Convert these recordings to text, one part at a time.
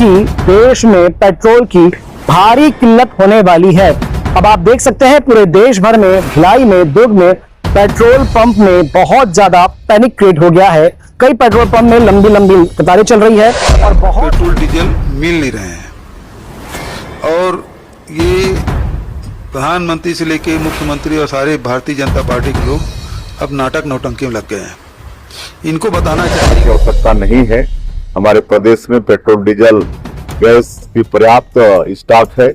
कि देश में पेट्रोल की भारी किल्लत होने वाली है। अब आप देख सकते हैं पूरे देश भर में, भिलाई में, दुर्ग में पेट्रोल पंप में बहुत ज्यादा पैनिक क्रिएट हो गया है। कई पेट्रोल पंप में लंबी लंबी कतारें चल रही है और बहुत पेट्रोल डीजल मिल नहीं रहे हैं। और ये प्रधानमंत्री से लेके मुख्यमंत्री और सारे भारतीय जनता पार्टी के लोग अब नाटक नौटंकी में लग गए हैं। इनको बताना चाहिए आवश्यकता नहीं है। हमारे प्रदेश में पेट्रोल डीजल गैस की पर्याप्त स्टॉक है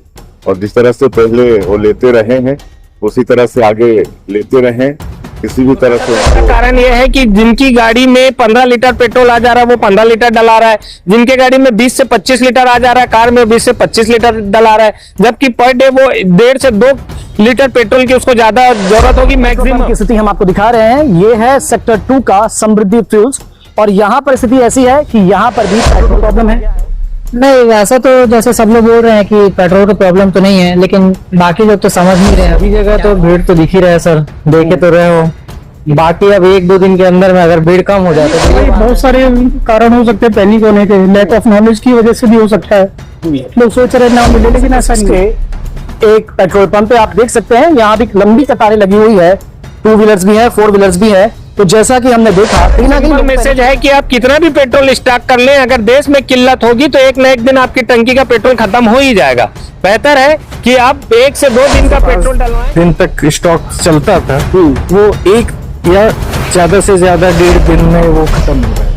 और जिस तरह से पहले वो लेते रहे हैं उसी तरह से आगे लेते रहें। किसी भी तरह से कारण यह है कि जिनकी गाड़ी में 15 लीटर पेट्रोल आ जा रहा है वो 15 लीटर डला रहा है, जिनके गाड़ी में 20 से 25 लीटर आ जा रहा है, कार में 20 से 25 लीटर डला रहा है, जबकि पर डे वो 1.5 से 2 लीटर पेट्रोल की उसको ज्यादा जरूरत होगी। मैक्सिमम की स्थिति हम आपको दिखा रहे हैं। ये है सेक्टर 2 का समृद्धि फ्यूल्स और यहाँ पर स्थिति ऐसी है कि यहाँ पर भी पेट्रोल प्रॉब्लम है। नहीं, वैसा तो जैसे सब लोग बोल रहे हैं कि पेट्रोल का प्रॉब्लम तो नहीं है, लेकिन बाकी लोग तो समझ नहीं रहे हैं। अभी जगह तो भीड़ तो दिख ही रहा है सर, देखे तो रहे हो। बाकी अब 1-2 दिन के अंदर में अगर भीड़ कम हो जाए तो बहुत सारे कारण हो सकते हैं। पैनिक होने के, लैक ऑफ नॉलेज की वजह से भी हो सकता है। लोग सोच रहे ना मिले, लेकिन ऐसा नहीं है। एक पेट्रोल पंप पे आप देख सकते हैं यहाँ भी लंबी कतारें लगी हुई है। 2 व्हीलर्स भी है, 4 व्हीलर्स भी है। तो जैसा कि हमने देखा कहीं ना कहीं मैसेज है कि आप कितना भी पेट्रोल स्टॉक कर लें, अगर देश में किल्लत होगी तो एक न एक दिन आपकी टंकी का पेट्रोल खत्म हो ही जाएगा। बेहतर है कि आप 1 से 2 दिन का पेट्रोल डलवाएं। दिन तक स्टॉक चलता था, वो 1 या ज्यादा से ज्यादा 1.5 दिन में वो खत्म हो गया।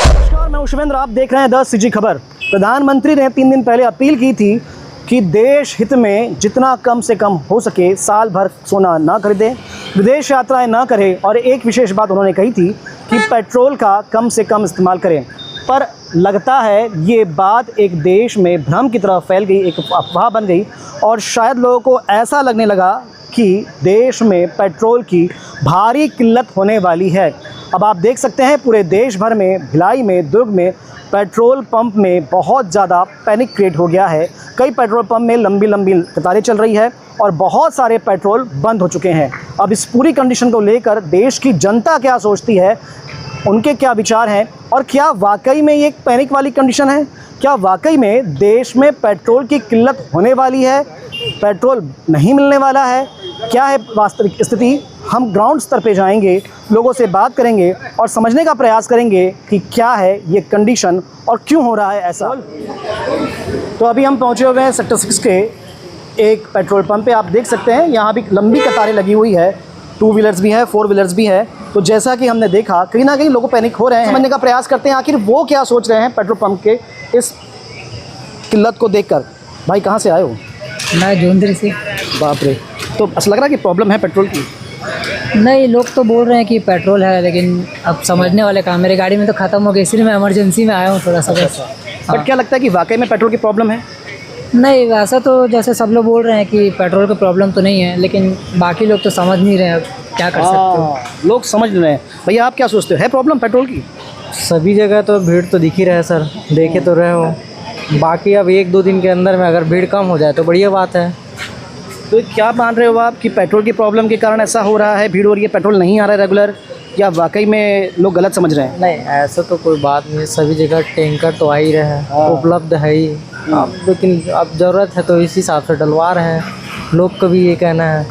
नमस्कार, मैं शिवेंद्र, आप देख रहे हैं 10 CG खबर। प्रधानमंत्री ने 3 दिन पहले अपील की थी कि देश हित में जितना कम से कम हो सके साल भर सोना ना खरीदें, विदेश यात्राएं ना करें और एक विशेष बात उन्होंने कही थी कि पेट्रोल का कम से कम इस्तेमाल करें। पर लगता है ये बात एक देश में भ्रम की तरह फैल गई, एक अफवाह बन गई और शायद लोगों को ऐसा लगने लगा कि देश में पेट्रोल की भारी किल्लत होने वाली है। अब आप देख सकते हैं पूरे देश भर में, भिलाई में, दुर्ग में पेट्रोल पंप में बहुत ज़्यादा पैनिक क्रिएट हो गया है। कई पेट्रोल पंप में लंबी लंबी कतारें चल रही है और बहुत सारे पेट्रोल बंद हो चुके हैं। अब इस पूरी कंडीशन को लेकर देश की जनता क्या सोचती है, उनके क्या विचार हैं और क्या वाकई में ये एक पैनिक वाली कंडीशन है? क्या वाकई में देश में पेट्रोल की किल्लत होने वाली है, पेट्रोल नहीं मिलने वाला है? क्या है वास्तविक स्थिति? हम ग्राउंड स्तर पे जाएंगे, लोगों से बात करेंगे और समझने का प्रयास करेंगे कि क्या है ये कंडीशन और क्यों हो रहा है ऐसा। तो अभी हम पहुंचे हुए हैं सेक्टर 6 के एक पेट्रोल पंप पे। आप देख सकते हैं यहाँ भी लंबी कतारें लगी हुई है। 2 व्हीलर्स भी है, 4 व्हीलर्स भी है। तो जैसा कि हमने देखा कहीं ना कहीं लोगों पैनिक हो रहे हैं। समझने का प्रयास करते हैं आखिर वो क्या सोच रहे हैं पेट्रोल पंप के इस किल्लत को देखकर। भाई कहाँ से आए हो? मैं जूंदरी से। बाप रे, तो ऐसा लग रहा है कि प्रॉब्लम है पेट्रोल की? नहीं, लोग तो बोल रहे हैं कि पेट्रोल है, लेकिन अब समझने वाले काम। मेरी गाड़ी में तो ख़त्म हो गई, इसलिए मैं इमरजेंसी में आया हूँ थोड़ा सा। बट क्या लगता है कि वाकई में पेट्रोल की प्रॉब्लम है? नहीं, वैसा तो जैसे सब लोग बोल रहे हैं कि पेट्रोल की प्रॉब्लम तो नहीं है, लेकिन बाकी लोग तो समझ नहीं रहे हैं। अब क्या कर सकते हो? लोग समझ रहे हैं। भैया आप क्या सोचते हो, है प्रॉब्लम पेट्रोल की? सभी जगह तो भीड़ तो दिख ही रहा है सर, देखे तो रहे हो। बाकी अब 1-2 दिन के अंदर में अगर भीड़ कम हो जाए तो बढ़िया बात है। तो क्या मान रहे हो आप कि पेट्रोल की प्रॉब्लम के कारण ऐसा हो रहा है, भीड़ हो रही है, पेट्रोल नहीं आ रहा है रेगुलर, या वाकई में लोग गलत समझ रहे हैं? नहीं, ऐसा तो कोई बात नहीं है। सभी जगह टैंकर तो आ ही रहे हैं, उपलब्ध है ही। अब लेकिन अब ज़रूरत है तो इस हिसाब से डलवा रहे हैं। लोग का भी ये कहना है।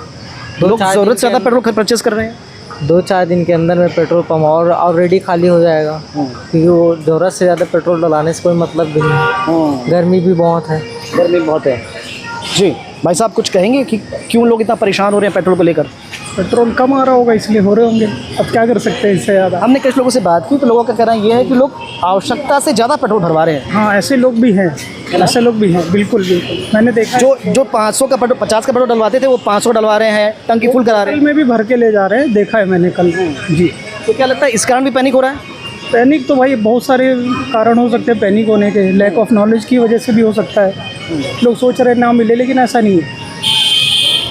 लोग ज़रूरत से ज़्यादा पेट्रोल परचेज कर रहे हैं। 2-4 दिन के अंदर में पेट्रोल पंप और ऑलरेडी खाली हो जाएगा, क्योंकि वो ज़रूरत से ज़्यादा पेट्रोल डलाने से कोई मतलब भी नहीं। गर्मी भी बहुत है। गर्मी बहुत है जी। भाई साहब कुछ कहेंगे कि क्यों लोग इतना परेशान हो रहे हैं पेट्रोल को लेकर? पेट्रोल कम आ रहा होगा इसलिए हो रहे होंगे। अब क्या कर सकते हैं इससे ज़्यादा। हमने कुछ लोगों से बात की तो लोगों का कहना ये है कि लोग आवश्यकता से ज़्यादा पेट्रोल भरवा रहे हैं। हाँ, ऐसे लोग भी हैं, ऐसे लोग भी हैं, बिल्कुल बिल्कुल। मैंने देखा जो 500 का पेट्रोल, 50 का पेट्रोल डलवाते थे वो 500 डलवा रहे हैं, टंकी फुल करा रहे हैं। में भी भर के ले जा रहे हैं, देखा है मैंने कल जी। तो क्या लगता है इस कारण भी पैनिक हो रहा है? पैनिक तो भाई बहुत सारे कारण हो सकते हैं पैनिक होने के। लैक ऑफ नॉलेज की वजह से भी हो सकता है। लोग सोच रहे हैं ना मिले, लेकिन ऐसा नहीं है।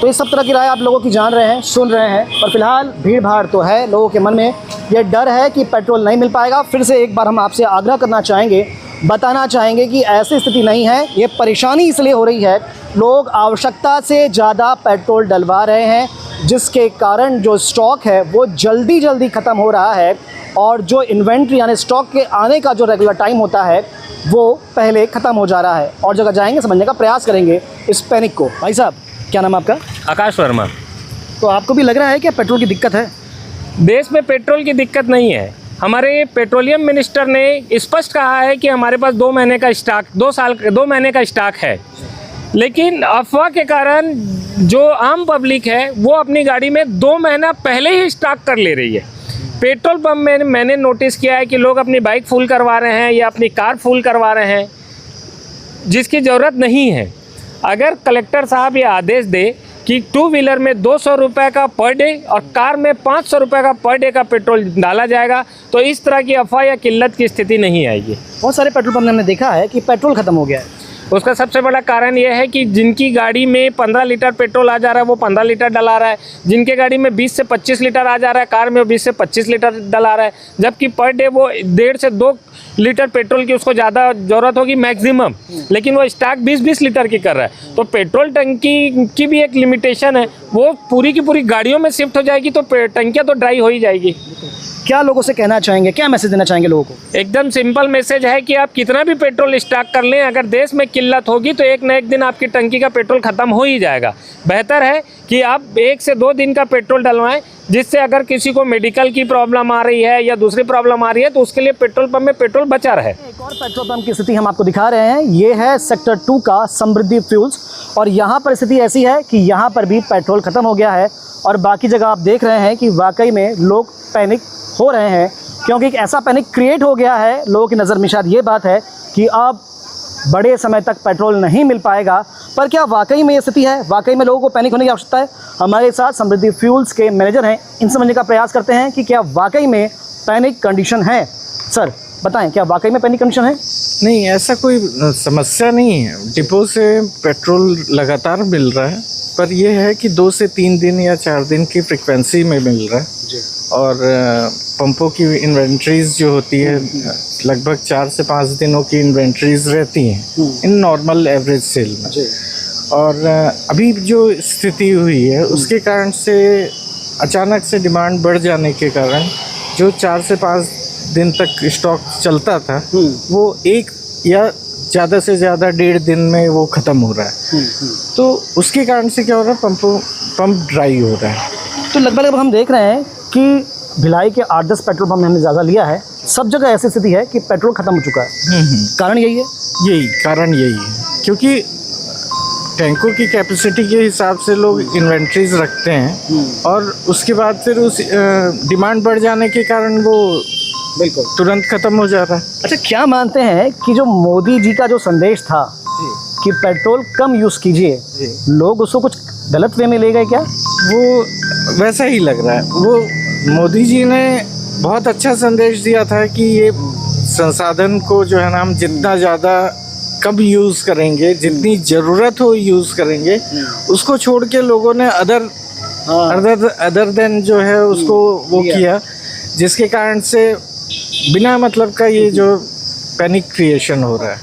तो इस सब तरह की राय आप लोगों की जान रहे हैं, सुन रहे हैं। पर फिलहाल भीड़ भाड़ तो है, लोगों के मन में ये डर है कि पेट्रोल नहीं मिल पाएगा। फिर से एक बार हम आपसे आग्रह करना चाहेंगे, बताना चाहेंगे कि ऐसी स्थिति नहीं है। ये परेशानी इसलिए हो रही है, लोग आवश्यकता से ज़्यादा पेट्रोल डलवा रहे हैं जिसके कारण जो स्टॉक है वो जल्दी ख़त्म हो रहा है और जो इन्वेंट्री यानी स्टॉक के आने का जो रेगुलर टाइम होता है वो पहले ख़त्म हो जा रहा है। और जगह जाएंगे, समझने का प्रयास करेंगे इस पैनिक को। भाई साहब, क्या नाम है आपका? आकाश वर्मा। तो आपको भी लग रहा है कि पेट्रोल की दिक्कत है? देश में पेट्रोल की दिक्कत नहीं है। हमारे पेट्रोलियम मिनिस्टर ने स्पष्ट कहा है कि हमारे पास 2 महीने का स्टॉक 2 महीने का स्टॉक है, लेकिन अफवाह के कारण जो आम पब्लिक है वो अपनी गाड़ी में 2 महीना पहले ही स्टॉक कर ले रही है। पेट्रोल पंप में मैंने नोटिस किया है कि लोग अपनी बाइक फुल करवा रहे हैं या अपनी कार फुल करवा रहे हैं, जिसकी ज़रूरत नहीं है। अगर कलेक्टर साहब ये आदेश दे कि 2 व्हीलर में 200 रुपये का पर डे और कार में 500 रुपये का पर डे का पेट्रोल डाला जाएगा तो इस तरह की अफवाह या किल्लत की स्थिति नहीं आएगी। बहुत सारे पेट्रोल पंप में हमने देखा है कि पेट्रोल ख़त्म हो गया है। उसका सबसे बड़ा कारण यह है कि जिनकी गाड़ी में 15 लीटर पेट्रोल आ जा रहा है वो 15 लीटर डला रहा है, जिनके गाड़ी में 20 से 25 लीटर आ जा रहा है, कार में 20 से 25 लीटर डला रहा है, जबकि पर डे वो 1.5 से 2 लीटर पेट्रोल की उसको ज़्यादा ज़रूरत होगी मैक्सिमम, लेकिन वो स्टॉक 20-20 लीटर की कर रहा है। तो पेट्रोल टंकी की भी एक लिमिटेशन है, वो पूरी की पूरी गाड़ियों में शिफ्ट हो जाएगी तो टंकियाँ तो ड्राई हो ही जाएगी। क्या लोगों से कहना चाहेंगे, क्या मैसेज देना चाहेंगे लोगों को? एकदम सिंपल मैसेज है कि आप कितना भी पेट्रोल स्टॉक कर लें, अगर देश में किल्लत होगी तो एक न एक दिन आपकी टंकी का पेट्रोल ख़त्म हो ही जाएगा। बेहतर है कि आप 1 से 2 दिन का पेट्रोल डलवाएं, जिससे अगर किसी को मेडिकल की प्रॉब्लम आ रही है या दूसरी प्रॉब्लम आ रही है तो उसके लिए पेट्रोल पंप में पेट्रोल बचा रहे। एक और पेट्रोल पंप की स्थिति हम आपको दिखा रहे हैं। ये है सेक्टर 2 का समृद्धि फ्यूल्स और यहाँ पर स्थिति ऐसी है कि यहाँ पर भी पेट्रोल ख़त्म हो गया है और बाकी जगह आप देख रहे हैं कि वाकई में लोग पैनिक हो रहे हैं, क्योंकि एक ऐसा पैनिक क्रिएट हो गया है लोगों की नज़र में। शायद ये बात है कि अब बड़े समय तक पेट्रोल नहीं मिल पाएगा, पर क्या वाकई में ये स्थिति है? वाकई में लोगों को पैनिक होने की आवश्यकता है? हमारे साथ समृद्धि फ्यूल्स के मैनेजर हैं, इनसे समझने का प्रयास करते हैं कि क्या वाकई में पैनिक कंडीशन है। सर बताएं, क्या वाकई में पैनिक कंडीशन है? नहीं, ऐसा कोई समस्या नहीं है। डिपो से पेट्रोल लगातार मिल रहा है, पर यह है कि 2 से 3 दिन या 4 दिन की फ्रिक्वेंसी में मिल रहा है और पंपों की इन्वेंट्रीज जो होती है लगभग 4 से 5 दिनों की इन्वेंट्रीज रहती हैं इन नॉर्मल एवरेज सेल में। और अभी जो स्थिति हुई है उसके कारण से अचानक से डिमांड बढ़ जाने के कारण जो 4 से 5 दिन तक स्टॉक चलता था वो 1 या ज़्यादा से ज़्यादा 1.5 दिन में वो ख़त्म हो रहा है। तो उसके कारण से क्या हो रहा है, पंप ड्राई हो रहा है। तो लगभग हम देख रहे हैं कि भिलाई के 8-10 पेट्रोल पंप में हमने ज़्यादा लिया है, सब जगह ऐसी स्थिति है कि पेट्रोल ख़त्म हो चुका है। कारण यही है? कारण यही है क्योंकि टैंकों की कैपेसिटी के हिसाब से लोग इन्वेंट्रीज रखते हैं और उसके बाद फिर उस डिमांड बढ़ जाने के कारण वो बिल्कुल तुरंत ख़त्म हो जा रहा है। अच्छा, क्या मानते हैं कि जो मोदी जी का जो संदेश था कि पेट्रोल कम यूज़ कीजिए, लोग उसको कुछ गलत वे में ले गए क्या? वो वैसा ही लग रहा है। वो मोदी जी ने बहुत अच्छा संदेश दिया था कि ये संसाधन को जो है ना हम जितना ज़्यादा कब यूज़ करेंगे, जितनी ज़रूरत हो यूज़ करेंगे, उसको छोड़ के लोगों ने अदर देन जो है उसको वो किया, जिसके कारण से बिना मतलब का ये जो पैनिक क्रिएशन हो रहा है।